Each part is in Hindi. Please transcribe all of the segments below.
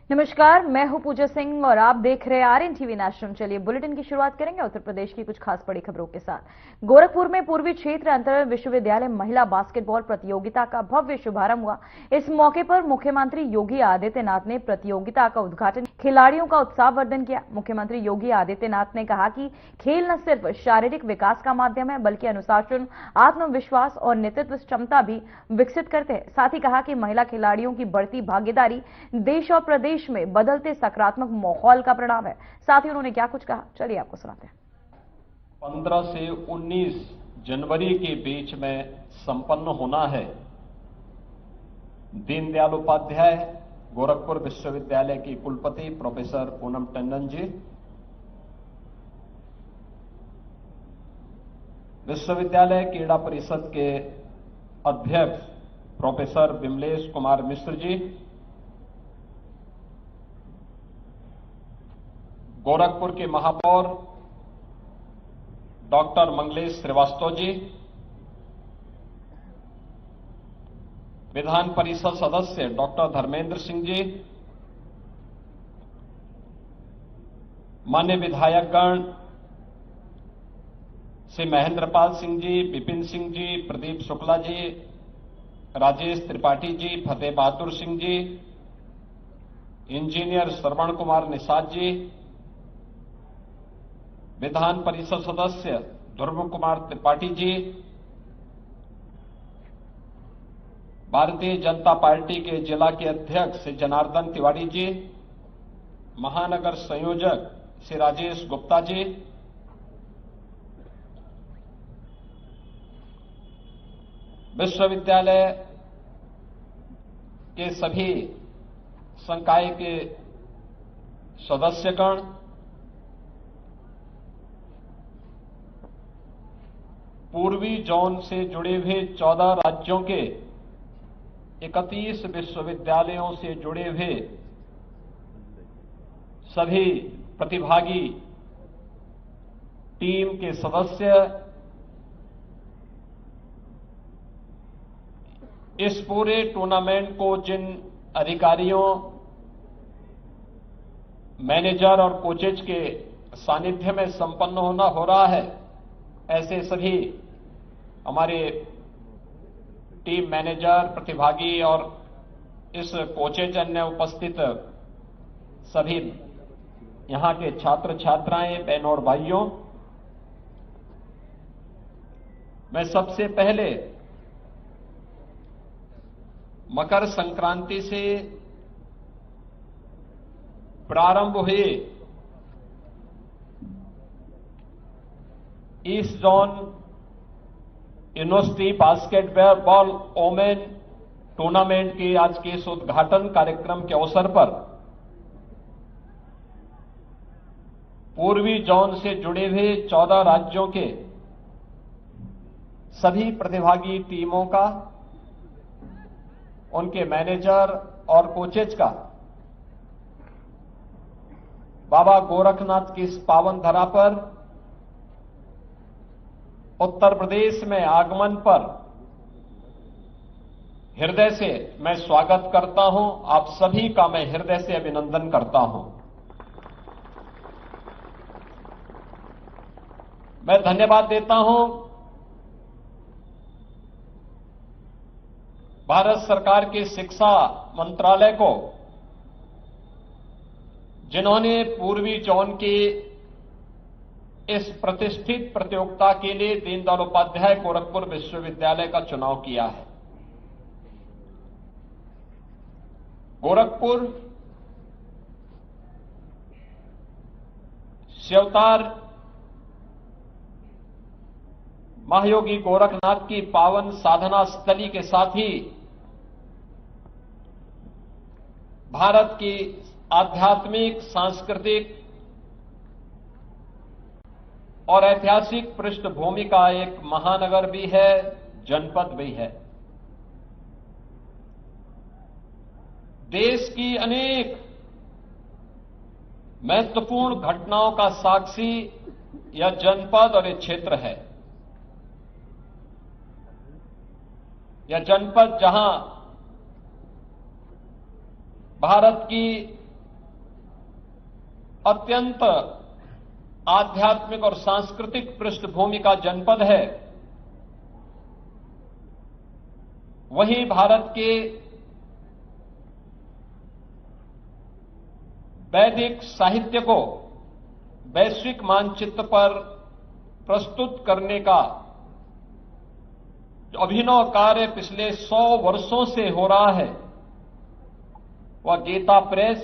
नमस्कार, मैं हूं पूजा सिंह और आप देख रहे हैं आरएन टीवी नेशनल। चलिए बुलेटिन की शुरुआत करेंगे उत्तर प्रदेश की कुछ खास बड़ी खबरों के साथ। गोरखपुर में पूर्वी क्षेत्र अंतर विश्वविद्यालय महिला बास्केटबॉल प्रतियोगिता का भव्य शुभारंभ हुआ। इस मौके पर मुख्यमंत्री योगी आदित्यनाथ ने प्रतियोगिता का उद्घाटन, खिलाड़ियों का उत्साहवर्धन किया। मुख्यमंत्री योगी आदित्यनाथ ने कहा कि खेल न सिर्फ शारीरिक विकास का माध्यम है बल्कि अनुशासन, आत्मविश्वास और नेतृत्व क्षमता भी विकसित करते हैं। साथ ही कहा कि महिला खिलाड़ियों की बढ़ती भागीदारी देश और प्रदेश में बदलते सकारात्मक माहौल का परिणाम है। साथ ही उन्होंने क्या कुछ कहा, चलिए आपको सुनाते हैं। 15 से 19 जनवरी के बीच में संपन्न होना है दीनदयाल उपाध्याय गोरखपुर विश्वविद्यालय की कुलपति प्रोफेसर पूनम टंडन जी, विश्वविद्यालय क्रीड़ा परिषद के अध्यक्ष प्रोफेसर विमलेश कुमार मिश्र जी, गोरखपुर के महापौर डॉक्टर मंगलेश श्रीवास्तव जी, विधान परिषद सदस्य डॉक्टर धर्मेंद्र सिंह जी, मान्य विधायकगण श्री महेंद्रपाल सिंह जी, विपिन सिंह जी, प्रदीप शुक्ला जी, राजेश त्रिपाठी जी, फतेह बहादुर सिंह जी, इंजीनियर श्रवण कुमार निषाद जी, विधान परिषद सदस्य ध्रुव कुमार त्रिपाठी जी, भारतीय जनता पार्टी के जिला के अध्यक्ष श्री जनार्दन तिवारी जी, महानगर संयोजक श्री राजेश गुप्ता जी, विश्वविद्यालय के सभी संकाय के सदस्यगण, पूर्वी जोन से जुड़े हुए 14 राज्यों के 31 विश्वविद्यालयों से जुड़े हुए सभी प्रतिभागी टीम के सदस्य, इस पूरे टूर्नामेंट को जिन अधिकारियों, मैनेजर और कोचेज के सानिध्य में संपन्न हो रहा है, ऐसे सभी हमारे टीम मैनेजर, प्रतिभागी और इस कोचेज अन्य उपस्थित सभी यहां के छात्र छात्राएं, बहनों और भाइयों, मैं सबसे पहले मकर संक्रांति से प्रारंभ हुए east zone university basketball women tournament के आज के इस उद्घाटन कार्यक्रम के अवसर पर पूर्वी जोन से जुड़े हुए 14 राज्यों के सभी प्रतिभागी टीमों का, उनके मैनेजर और कोचेज का बाबा गोरखनाथ की इस पावन धरा पर उत्तर प्रदेश में आगमन पर हृदय से मैं स्वागत करता हूं। आप सभी का मैं हृदय से अभिनंदन करता हूं। मैं धन्यवाद देता हूं भारत सरकार के शिक्षा मंत्रालय को, जिन्होंने पूर्वी जोन की इस प्रतिष्ठित प्रतियोगिता के लिए दीनदयाल उपाध्याय गोरखपुर विश्वविद्यालय का चुनाव किया है। गोरखपुर शिवतार महायोगी गोरखनाथ की पावन साधना स्थली के साथ ही भारत की आध्यात्मिक, सांस्कृतिक और ऐतिहासिक पृष्ठभूमि का एक महानगर भी है, जनपद भी है। देश की अनेक महत्वपूर्ण घटनाओं का साक्षी यह जनपद और यह क्षेत्र है। यह जनपद जहां भारत की अत्यंत आध्यात्मिक और सांस्कृतिक पृष्ठभूमि का जनपद है, वहीं भारत के वैदिक साहित्य को वैश्विक मानचित्र पर प्रस्तुत करने का जो अभिनव कार्य पिछले 100 वर्षों से हो रहा है, वह गीता प्रेस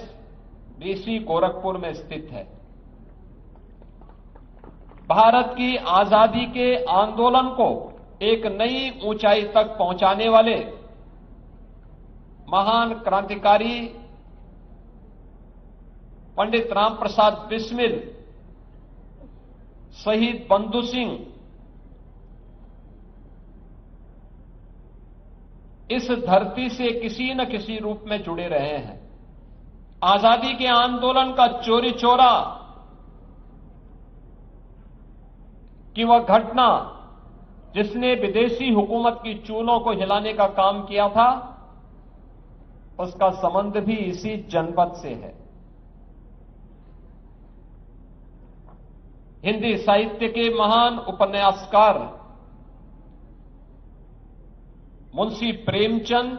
बीसी गोरखपुर में स्थित है। भारत की आजादी के आंदोलन को एक नई ऊंचाई तक पहुंचाने वाले महान क्रांतिकारी पंडित राम प्रसाद बिस्मिल, शहीद बंधु सिंह इस धरती से किसी न किसी रूप में जुड़े रहे हैं। आजादी के आंदोलन का चोरी चोरा कि वह घटना जिसने विदेशी हुकूमत की चूलों को हिलाने का काम किया था, उसका संबंध भी इसी जनपद से है। हिंदी साहित्य के महान उपन्यासकार मुंशी प्रेमचंद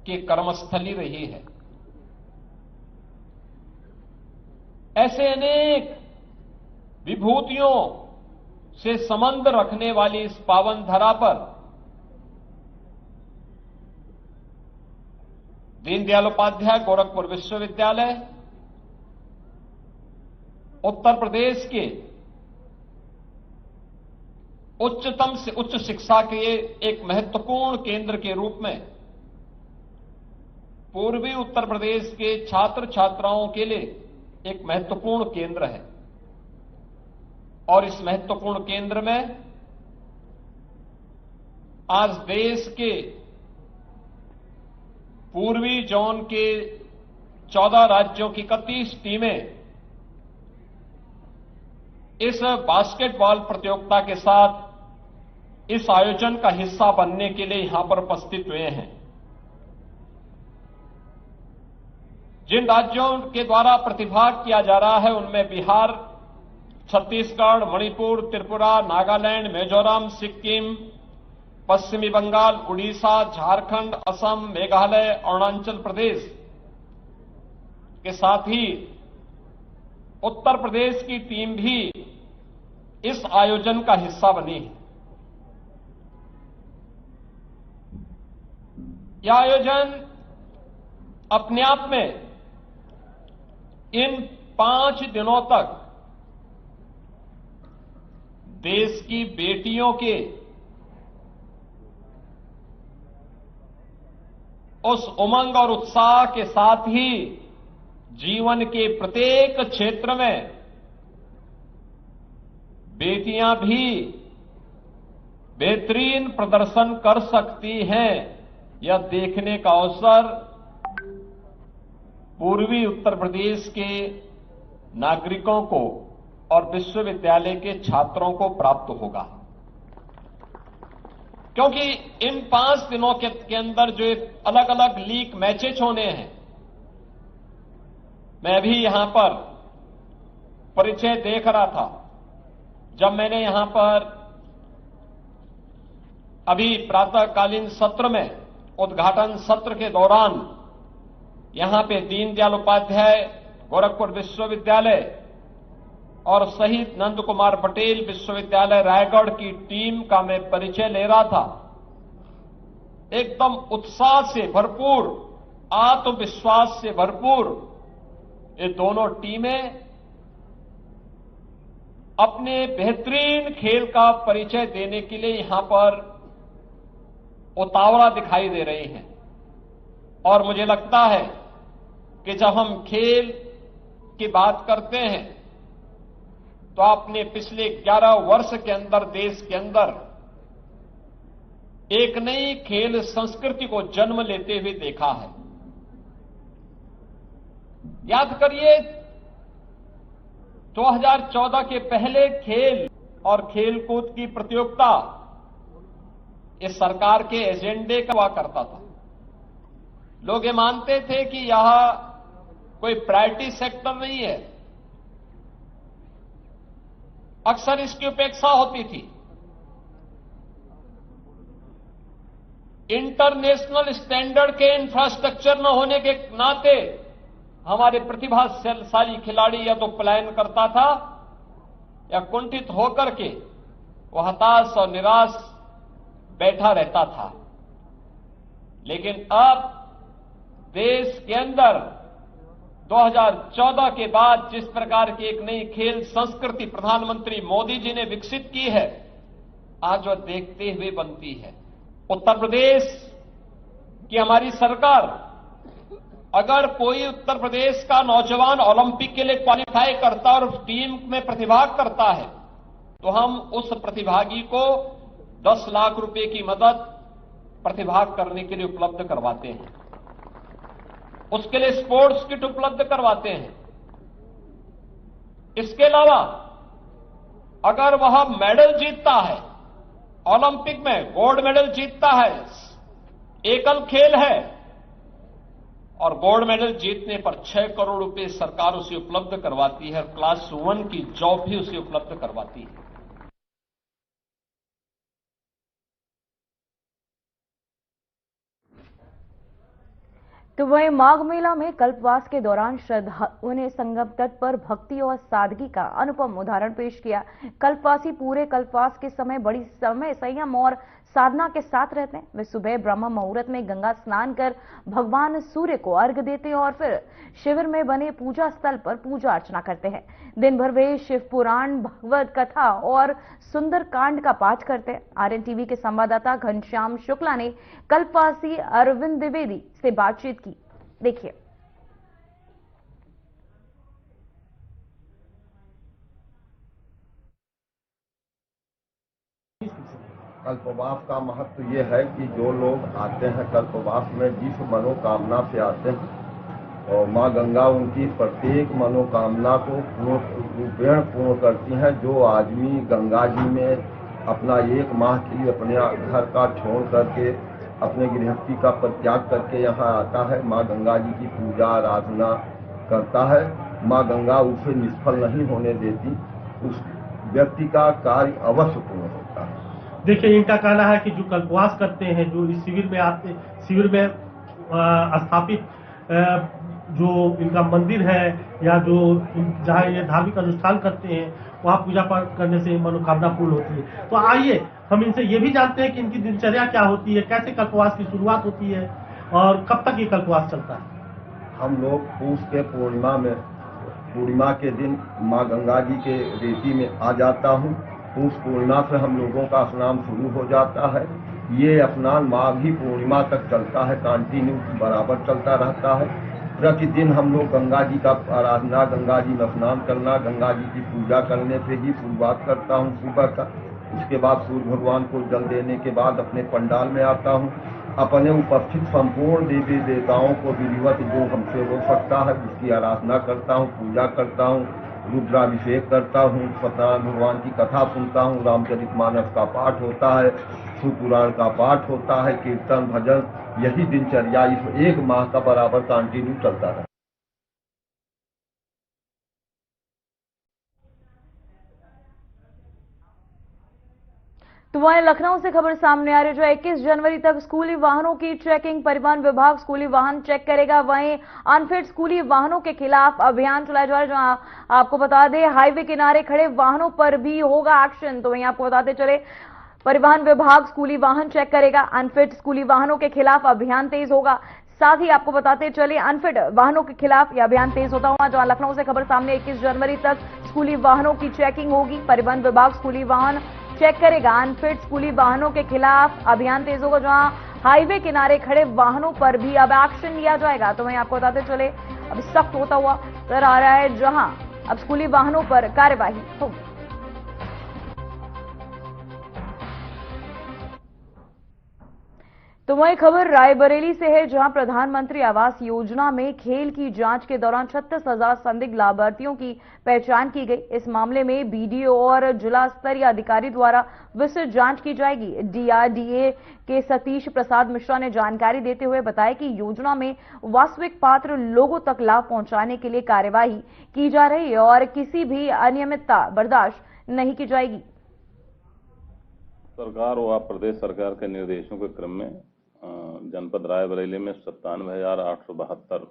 की कर्मस्थली रही है। ऐसे अनेक विभूतियों से संबंध रखने वाली इस पावन धरा पर दीनदयाल उपाध्याय गोरखपुर विश्वविद्यालय उत्तर प्रदेश के उच्चतम से उच्च शिक्षा के एक महत्वपूर्ण केंद्र के रूप में पूर्वी उत्तर प्रदेश के छात्र छात्राओं के लिए एक महत्वपूर्ण केंद्र है। और इस महत्वपूर्ण केंद्र में आज देश के पूर्वी जोन के 14 राज्यों की 31 टीमें इस बास्केटबॉल प्रतियोगिता के साथ इस आयोजन का हिस्सा बनने के लिए यहां पर उपस्थित हुए हैं। जिन राज्यों के द्वारा प्रतिभाग किया जा रहा है उनमें बिहार, छत्तीसगढ़, मणिपुर, त्रिपुरा, नागालैंड, मिजोरम, सिक्किम, पश्चिमी बंगाल, उड़ीसा, झारखंड, असम, मेघालय, अरुणाचल प्रदेश के साथ ही उत्तर प्रदेश की टीम भी इस आयोजन का हिस्सा बनी है। यह आयोजन अपने आप में इन 5 दिनों तक देश की बेटियों के उस उमंग और उत्साह के साथ ही जीवन के प्रत्येक क्षेत्र में बेटियां भी बेहतरीन प्रदर्शन कर सकती हैं, यह देखने का अवसर पूर्वी उत्तर प्रदेश के नागरिकों को और विश्वविद्यालय के छात्रों को प्राप्त होगा। क्योंकि इन 5 दिनों के अंदर जो अलग अलग लीग मैचेज होने हैं, मैं भी यहां पर परिचय देख रहा था। जब मैंने यहां पर अभी प्रातःकालीन सत्र में उद्घाटन सत्र के दौरान यहां पे दीनदयाल उपाध्याय गोरखपुर विश्वविद्यालय और शहीद नंद कुमार पटेल विश्वविद्यालय रायगढ़ की टीम का मैं परिचय ले रहा था, एकदम उत्साह से भरपूर, आत्मविश्वास से भरपूर ये दोनों टीमें अपने बेहतरीन खेल का परिचय देने के लिए यहां पर उतावला दिखाई दे रही हैं। और मुझे लगता है कि जब हम खेल की बात करते हैं तो आपने पिछले 11 वर्ष के अंदर देश के अंदर एक नई खेल संस्कृति को जन्म लेते हुए देखा है। याद करिए 2014 के पहले खेल और खेलकूद की प्रतियोगिता इस सरकार के एजेंडे का हुआ करता था। लोग ये मानते थे कि यह कोई प्रायोरिटी सेक्टर नहीं है। अक्सर इसकी उपेक्षा होती थी। इंटरनेशनल स्टैंडर्ड के इंफ्रास्ट्रक्चर न होने के नाते हमारे प्रतिभाशाली खिलाड़ी या तो पलायन करता था या कुंठित होकर के वह हताश और निराश बैठा रहता था। लेकिन अब देश के अंदर 2014 के बाद जिस प्रकार की एक नई खेल संस्कृति प्रधानमंत्री मोदी जी ने विकसित की है, आज वह देखते हुए बनती है। उत्तर प्रदेश की हमारी सरकार, अगर कोई उत्तर प्रदेश का नौजवान ओलंपिक के लिए क्वालिफाई करता और उस टीम में प्रतिभाग करता है, तो हम उस प्रतिभागी को 10 लाख रुपए की मदद प्रतिभाग करने के लिए उपलब्ध करवाते हैं। उसके लिए स्पोर्ट्स किट उपलब्ध करवाते हैं। इसके अलावा अगर वह मेडल जीतता है, ओलंपिक में गोल्ड मेडल जीतता है, एकल खेल है, और गोल्ड मेडल जीतने पर 6 करोड़ रुपए सरकार उसे उपलब्ध करवाती है। क्लास 1 की जॉब भी उसे उपलब्ध करवाती है। तो वहीं माघ मेला में कल्पवास के दौरान श्रद्धालुओं ने संगम तट पर भक्ति और सादगी का अनुपम उदाहरण पेश किया। कल्पवासी पूरे कल्पवास के समय बड़ी समय संयम और साधना के साथ रहते हैं। वे सुबह ब्रह्म मुहूर्त में गंगा स्नान कर भगवान सूर्य को अर्घ्य देते हैं और फिर शिविर में बने पूजा स्थल पर पूजा अर्चना करते हैं। दिन भर वे शिव पुराण, भगवत कथा और सुंदर कांड का पाठ करते हैं। आरएनटीवी के संवाददाता घनश्याम शुक्ला ने कल्पवासी अरविंद द्विवेदी से बातचीत की। देखिए। कल्पवास का महत्व ये है कि जो लोग आते हैं कल्पवास में, जिस मनोकामना से आते हैं, और माँ गंगा उनकी प्रत्येक मनोकामना को पूर्ण करती हैं। जो आदमी गंगा जी में अपना 1 माह के लिए अपने घर का छोड़ करके, अपने गृहस्थी का परित्याग करके यहाँ आता है, माँ गंगा जी की पूजा आराधना करता है, माँ गंगा उसे निष्फल नहीं होने देती। उस व्यक्ति का कार्य अवश्य पूर्ण होता है। देखिए, इनका कहना है कि जो कल्पवास करते हैं, जो इस शिविर में आते, शिविर में स्थापित जो इनका मंदिर है या जो जहाँ ये धार्मिक अनुष्ठान करते हैं, वहाँ पूजा पाठ करने से मनोकामना पूर्ण होती है। तो आइए हम इनसे ये भी जानते हैं कि इनकी दिनचर्या क्या होती है, कैसे कल्पवास की शुरुआत होती है और कब तक ये कल्पवास चलता है। हम लोग पूस के पूर्णिमा के दिन माँ गंगा जी के रेती में आ जाता हूँ। पूस पूर्णिमा से हम लोगों का स्नान शुरू हो जाता है। ये स्नान माघी पूर्णिमा तक चलता है, कंटिन्यू बराबर चलता रहता है। प्रतिदिन हम लोग गंगा जी का आराधना, गंगा जी में स्नान करना, गंगा जी की पूजा करने से ही शुरुआत करता हूँ सुबह का। उसके बाद सूर्य भगवान को जल देने के बाद अपने पंडाल में आता हूँ। अपने उपस्थित संपूर्ण देवी देवताओं को विधिवत जो हमसे हो सकता है उसकी आराधना करता हूँ, पूजा करता हूँ, रुद्राभिषेक करता हूँ, सत्यनारायण भगवान की कथा सुनता हूँ, रामचरितमानस का पाठ होता है, शिव पुराण का पाठ होता है, कीर्तन भजन, यही दिनचर्या इस 1 माह का बराबर कंटिन्यू चलता है। तो वहीं लखनऊ से खबर सामने आ रही है, जो 21 जनवरी तक स्कूली वाहनों की चेकिंग, परिवहन विभाग स्कूली वाहन चेक करेगा। वहीं अनफिट स्कूली वाहनों के खिलाफ अभियान चलाया जा रहा है, जहां आपको बता दें हाईवे किनारे खड़े वाहनों पर भी होगा एक्शन। तो वहीं आपको बताते चले, परिवहन विभाग स्कूली वाहन चेक करेगा, अनफिट स्कूली वाहनों के खिलाफ अभियान तेज होगा। साथ ही आपको बताते चले, अनफिट वाहनों के खिलाफ यह अभियान तेज होता हुआ, जहां लखनऊ से खबर सामने 21 जनवरी तक स्कूली वाहनों की चेकिंग होगी। परिवहन विभाग स्कूली वाहन चेक करेगा, अनफिट स्कूली वाहनों के खिलाफ अभियान तेज होगा, जहां हाईवे किनारे खड़े वाहनों पर भी अब एक्शन लिया जाएगा। तो वहीं आपको बताते चले, अब सख्त होता हुआ नजर आ रहा है, जहां अब स्कूली वाहनों पर कार्यवाही होगी। तो वही खबर रायबरेली से है, जहां प्रधानमंत्री आवास योजना में खेल की जांच के दौरान 36,000 संदिग्ध लाभार्थियों की पहचान की गई। इस मामले में बीडीओ और जिला स्तरीय अधिकारी द्वारा विस्तृत जांच की जाएगी। डीआरडीए के सतीश प्रसाद मिश्रा ने जानकारी देते हुए बताया कि योजना में वास्तविक पात्र लोगों तक लाभ पहुंचाने के लिए कार्यवाही की जा रही है और किसी भी अनियमितता बर्दाश्त नहीं की जाएगी। सरकार व प्रदेश सरकार के निर्देशों के क्रम में जनपद रायबरेली में 97,872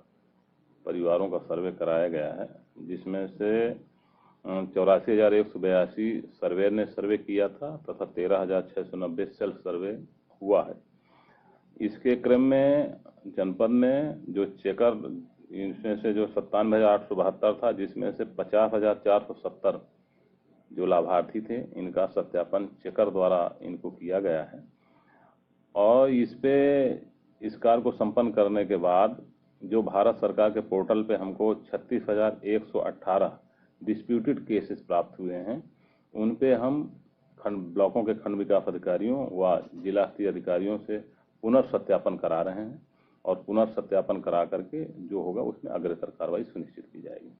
परिवारों का सर्वे कराया गया है, जिसमें से 84,182 सर्वे ने सर्वे किया था तथा 13,690 सेल्फ सर्वे हुआ है। इसके क्रम में जनपद में जो चेकर, इनमें से जो 97,872 था, जिसमें से 50,470 जो लाभार्थी थे, इनका सत्यापन चेकर द्वारा इनको किया गया है और इस कार्य को संपन्न करने के बाद जो भारत सरकार के पोर्टल पे हमको 36,118 डिस्प्यूटेड केसेस प्राप्त हुए हैं, उन पे हम ब्लॉकों के खंड विकास अधिकारियों व जिला स्तरीय अधिकारियों से पुनर्सत्यापन करा रहे हैं और पुनर्सत्यापन करा करके जो होगा उसमें अग्रतर कार्रवाई सुनिश्चित की जाएगी।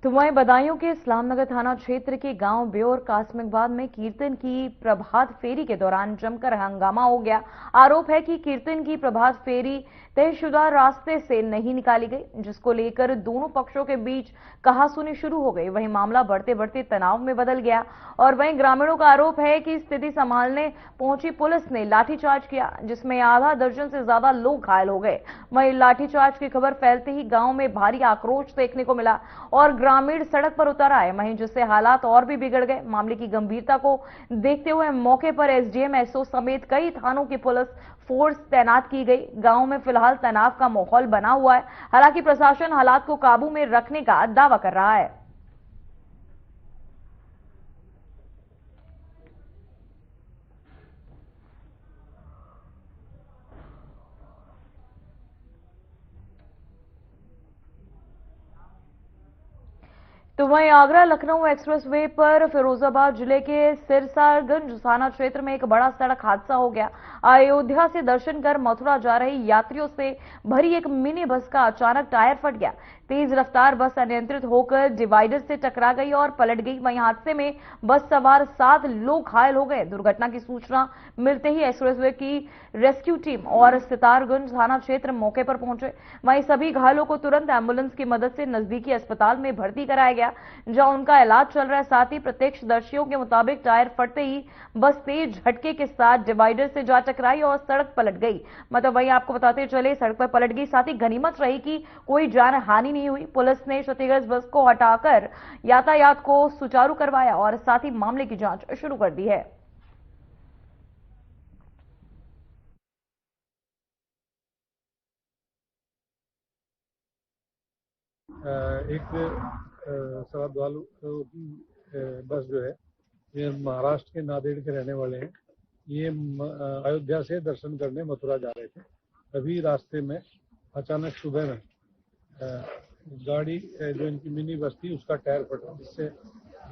तो वहीं बदायूं के इस्लामनगर थाना क्षेत्र के गांव ब्योर कासमिकबाद में कीर्तन की प्रभात फेरी के दौरान जमकर हंगामा हो गया। आरोप है कि कीर्तन की प्रभात फेरी तयशुदा रास्ते से नहीं निकाली गई, जिसको लेकर दोनों पक्षों के बीच कहासुनी शुरू हो गई। वहीं मामला बढ़ते बढ़ते तनाव में बदल गया और वहीं ग्रामीणों का आरोप है कि स्थिति संभालने पहुंची पुलिस ने लाठीचार्ज किया, जिसमें आधा दर्जन से ज्यादा लोग घायल हो गए। वहीं लाठीचार्ज की खबर फैलते ही गांव में भारी आक्रोश देखने को मिला और ग्रामीण सड़क पर उतर आए, वहीं जिससे हालात और भी बिगड़ गए। मामले की गंभीरता को देखते हुए मौके पर एसडीएम, एसओ समेत कई थानों की पुलिस फोर्स तैनात की गई। गांव में फिलहाल तनाव का माहौल बना हुआ है। हालांकि प्रशासन हालात को काबू में रखने का दावा कर रहा है। तो वहीं आगरा लखनऊ एक्सप्रेसवे पर फिरोजाबाद जिले के सिरसागंज थाना क्षेत्र में एक बड़ा सड़क हादसा हो गया। अयोध्या से दर्शन कर मथुरा जा रही यात्रियों से भरी एक मिनी बस का अचानक टायर फट गया। तेज रफ्तार बस अनियंत्रित होकर डिवाइडर से टकरा गई और पलट गई। वहीं हादसे में बस सवार 7 लोग घायल हो गए। दुर्घटना की सूचना मिलते ही एक्सप्रेसवे की रेस्क्यू टीम और सितारगंज थाना क्षेत्र मौके पर पहुंचे। वहीं सभी घायलों को तुरंत एम्बुलेंस की मदद से नजदीकी अस्पताल में भर्ती कराया गया, जहां उनका इलाज चल रहा है। साथ ही प्रत्यक्षदर्शियों के मुताबिक टायर फटते ही बस तेज झटके के साथ डिवाइडर से जा टकराई और सड़क पलट गई। मतलब वहीं आपको बताते चले, सड़क पर पलट गई। साथ ही गनीमत रही कि कोई जान हानि नहीं हुई। पुलिस ने क्षतिग्रस्त बस को हटाकर यातायात को सुचारू करवाया और साथ ही मामले की जांच शुरू कर दी है। एक श्रद्धालु बस जो है, ये महाराष्ट्र के नांदेड़ के रहने वाले हैं। ये अयोध्या से दर्शन करने मथुरा जा रहे थे। अभी रास्ते में अचानक सुबह में गाड़ी जो इनकी मिनी बस थी उसका टायर फटा, जिससे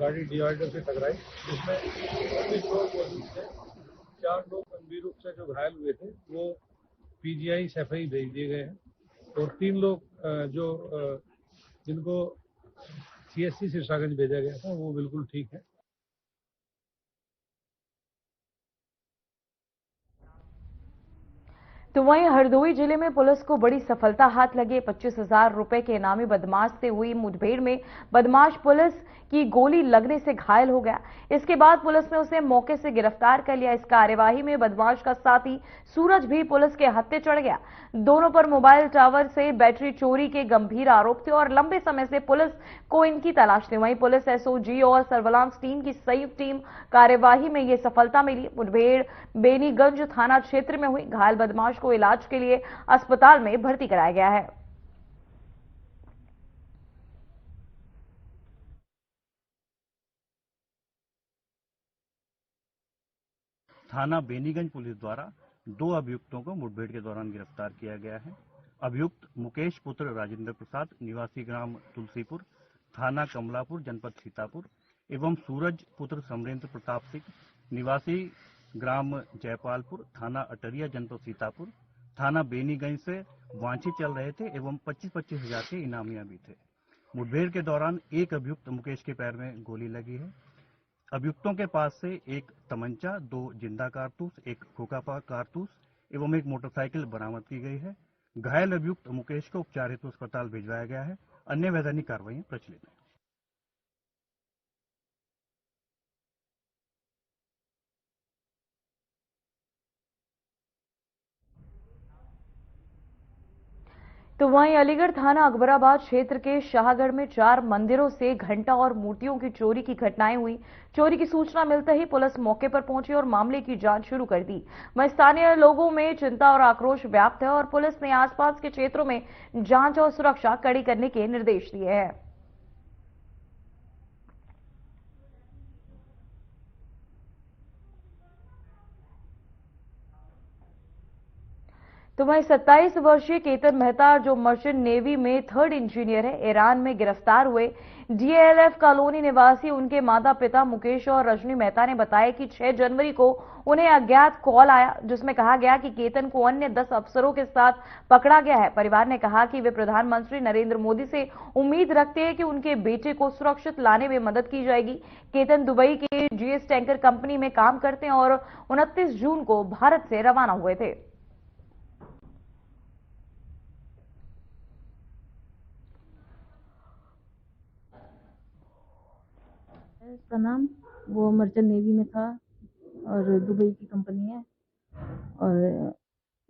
गाड़ी डिवाइडर से टकराई, जिसमें 19 लोग मौजूद थे। 4 लोग गंभीर रूप से जो घायल हुए थे वो पीजीआई सफाई भेज दिए गए हैं और 3 लोग जो जिनको सीएससी सिरसागंज भेजा गया था वो बिल्कुल ठीक है। तो वहीं हरदोई जिले में पुलिस को बड़ी सफलता हाथ लगी। 25,000 रुपए के इनामी बदमाश से हुई मुठभेड़ में बदमाश पुलिस की गोली लगने से घायल हो गया। इसके बाद पुलिस ने उसे मौके से गिरफ्तार कर लिया। इस कार्यवाही में बदमाश का साथी सूरज भी पुलिस के हत्थे चढ़ गया। दोनों पर मोबाइल टावर से बैटरी चोरी के गंभीर आरोप थे और लंबे समय से पुलिस को इनकी तलाश थी। वहीं पुलिस, एसओजी और सर्विलांस टीम की संयुक्त टीम कार्यवाही में यह सफलता मिली। मुठभेड़ बेनीगंज थाना क्षेत्र में हुई। घायल बदमाश को इलाज के लिए अस्पताल में भर्ती कराया गया है। थाना बेनीगंज पुलिस द्वारा 2 अभियुक्तों को मुठभेड़ के दौरान गिरफ्तार किया गया है। अभियुक्त मुकेश पुत्र राजेंद्र प्रसाद निवासी ग्राम तुलसीपुर थाना कमलापुर, जनपद सीतापुर एवं सूरज पुत्र समरेंद्र प्रताप सिंह निवासी ग्राम जयपालपुर, थाना अटरिया, जनपद सीतापुर, थाना बेनीगंज से वांछित चल रहे थे एवं 25-25 हजार के इनामिया भी थे। मुठभेड़ के दौरान एक अभियुक्त मुकेश के पैर में गोली लगी है। अभियुक्तों के पास से एक तमंचा, 2 जिंदा कारतूस, एक खोखा कारतूस एवं एक मोटरसाइकिल बरामद की गई है। घायल अभियुक्त मुकेश को उपचार हेतु अस्पताल भिजवाया गया है। अन्य वैधानिक कार्रवाई प्रचलित है। तो वहीं अलीगढ़ थाना अकबराबाद क्षेत्र के शाहगढ़ में 4 मंदिरों से घंटा और मूर्तियों की चोरी की घटनाएं हुई। चोरी की सूचना मिलते ही पुलिस मौके पर पहुंची और मामले की जांच शुरू कर दी। वहीं स्थानीय लोगों में चिंता और आक्रोश व्याप्त है और पुलिस ने आसपास के क्षेत्रों में जांच और सुरक्षा कड़ी करने के निर्देश दिए हैं। तो वहीं 27 वर्षीय केतन मेहता, जो मर्चेंट नेवी में 3rd इंजीनियर है, ईरान में गिरफ्तार हुए। DLF कॉलोनी निवासी उनके माता पिता मुकेश और रजनी मेहता ने बताया कि 6 जनवरी को उन्हें अज्ञात कॉल आया, जिसमें कहा गया कि केतन को अन्य 10 अफसरों के साथ पकड़ा गया है। परिवार ने कहा कि वे प्रधानमंत्री नरेंद्र मोदी से उम्मीद रखते हैं कि उनके बेटे को सुरक्षित लाने में मदद की जाएगी। केतन दुबई के GS टैंकर कंपनी में काम करते हैं और 29 जून को भारत से रवाना हुए थे। इसका नाम, वो मर्चेंट नेवी में था और दुबई की कंपनी है और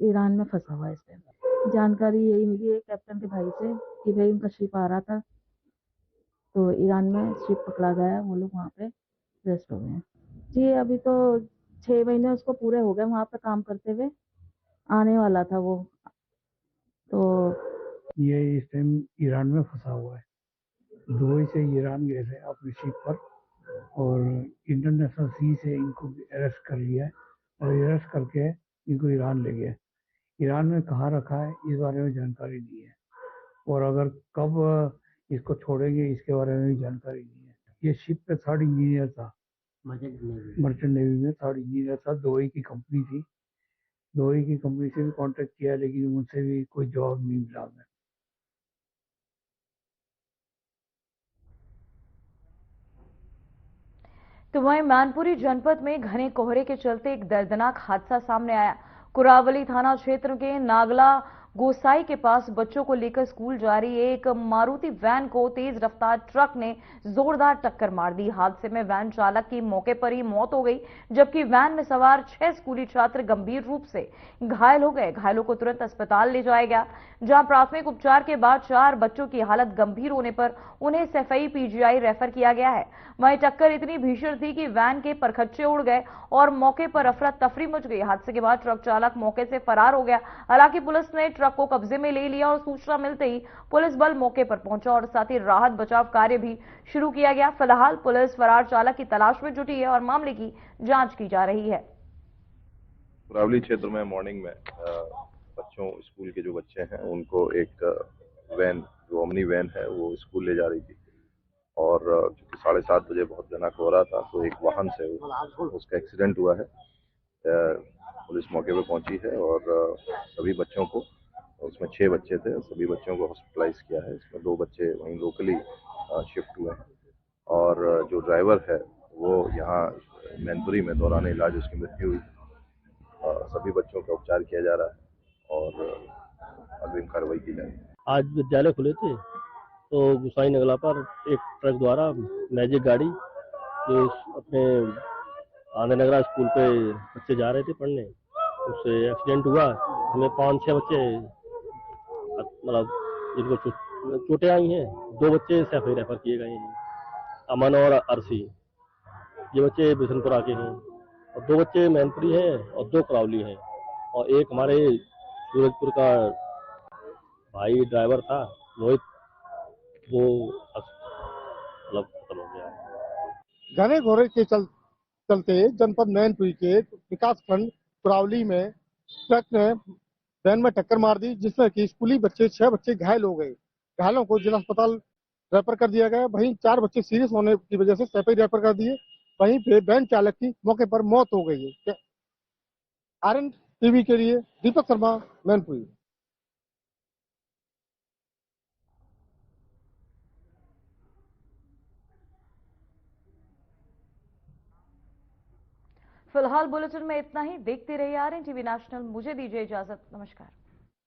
ईरान में फंसा हुआ है। इस टाइम जानकारी यही मिली है कैप्टन के भाई से कि भाई उनका शिप आ रहा था, तो ईरान में शिप पकड़ा गया, वो लोग वहाँ पे रेस्ट हो गए हैं। जी अभी तो 6 महीने उसको पूरे हो गए वहाँ पे काम करते हुए, आने वाला था वो। तो ये इस टाइम ईरान में फंसा हुआ है। दुबई से ईरान गए थे अपनी शिप पर और इंटरनेशनल सी से इनको अरेस्ट कर लिया है और अरेस्ट करके इनको ईरान ले गए। ईरान में कहाँ रखा है इस बारे में जानकारी नहीं है और अगर कब इसको छोड़ेंगे इसके बारे में भी जानकारी नहीं है। ये शिप पे 3rd इंजीनियर था, मर्चेंट नेवी में 3rd इंजीनियर था। दुबई की कंपनी थी, दुबई की कंपनी से भी कांटेक्ट किया लेकिन उनसे भी कोई जवाब नहीं मिला हमें। तो वहीं मैनपुरी जनपद में घने कोहरे के चलते एक दर्दनाक हादसा सामने आया। कुरावली थाना क्षेत्र के नागला गोसाई के पास बच्चों को लेकर स्कूल जा रही एक मारुति वैन को तेज रफ्तार ट्रक ने जोरदार टक्कर मार दी। हादसे में वैन चालक की मौके पर ही मौत हो गई, जबकि वैन में सवार 6 स्कूली छात्र गंभीर रूप से घायल हो गए। घायलों को तुरंत अस्पताल ले जाया गया, जहां प्राथमिक उपचार के बाद 4 बच्चों की हालत गंभीर होने पर उन्हें सफई PGI रेफर किया गया है। वहीं टक्कर इतनी भीषण थी कि वैन के परखच्चे उड़ गए और मौके पर अफरा तफरी मच गई। हादसे के बाद ट्रक चालक मौके से फरार हो गया। हालांकि पुलिस ने ट्रक को कब्जे में ले लिया और सूचना मिलते ही पुलिस बल मौके पर पहुंचा और साथ ही राहत बचाव कार्य भी शुरू किया गया। फिलहाल पुलिस फरार चालक की तलाश में जुटी है और मामले की जांच की जा रही है। कुरावली क्षेत्र में मॉर्निंग में बच्चों, स्कूल के जो बच्चे हैं उनको एक वैन, जो ओमनी वैन है, वो स्कूल ले जा रही थी और चूंकि 7:30 बजे बहुत घना कोहरा था तो एक वाहन से उसका एक्सीडेंट हुआ है। पुलिस मौके पर पहुंची है और सभी बच्चों को, उसमें 6 बच्चे थे, सभी बच्चों को हॉस्पिटलाइज किया है। इसमें 2 बच्चे वहीं लोकली शिफ्ट हुए हैं और जो ड्राइवर है वो यहाँ मैनपुरी में दौरान इलाज उसकी मृत्यु हुई। सभी बच्चों का उपचार किया जा रहा है और अग्रिम कार्रवाई की जाएगी। आज विद्यालय खुले थे तो गुसाई नगला पर एक ट्रक द्वारा मैजिक गाड़ी, जो अपने आनंद नगरा स्कूल पे बच्चे जा रहे थे पढ़ने, उससे एक्सीडेंट हुआ। हमें 5-6 बच्चे मतलब जिनको चोटें आई हैं, 2 बच्चे सफाई रेफर किए गए हैं, अमन और अरसी। ये बच्चे बिशनपुरा के हैं और 2 बच्चे मैनपुरी हैं और 2 करावली हैं और एक हमारे सूरजपुर का भाई ड्राइवर था मोहित, वो मतलब खत्म हो गया। घने घोरे के चलते जनपद मैनपुरी के विकासखंड कुरावली में ट्रक ने वैन में टक्कर मार दी, जिसमें कि स्कूली बच्चे 6 बच्चे घायल हो गए। घायलों को जिला अस्पताल रेफर कर दिया गया। वहीं 4 बच्चे सीरियस होने की वजह से सैफई रेफर कर दिए। वहीं पे वैन चालक की मौके पर मौत हो गई है। आरएन टीवी के लिए दीपक शर्मा, मैनपुरी। फिलहाल बुलेटिन में इतना ही। देखते रहिए आरएन टीवी नेशनल। मुझे दीजिए इजाजत। नमस्कार।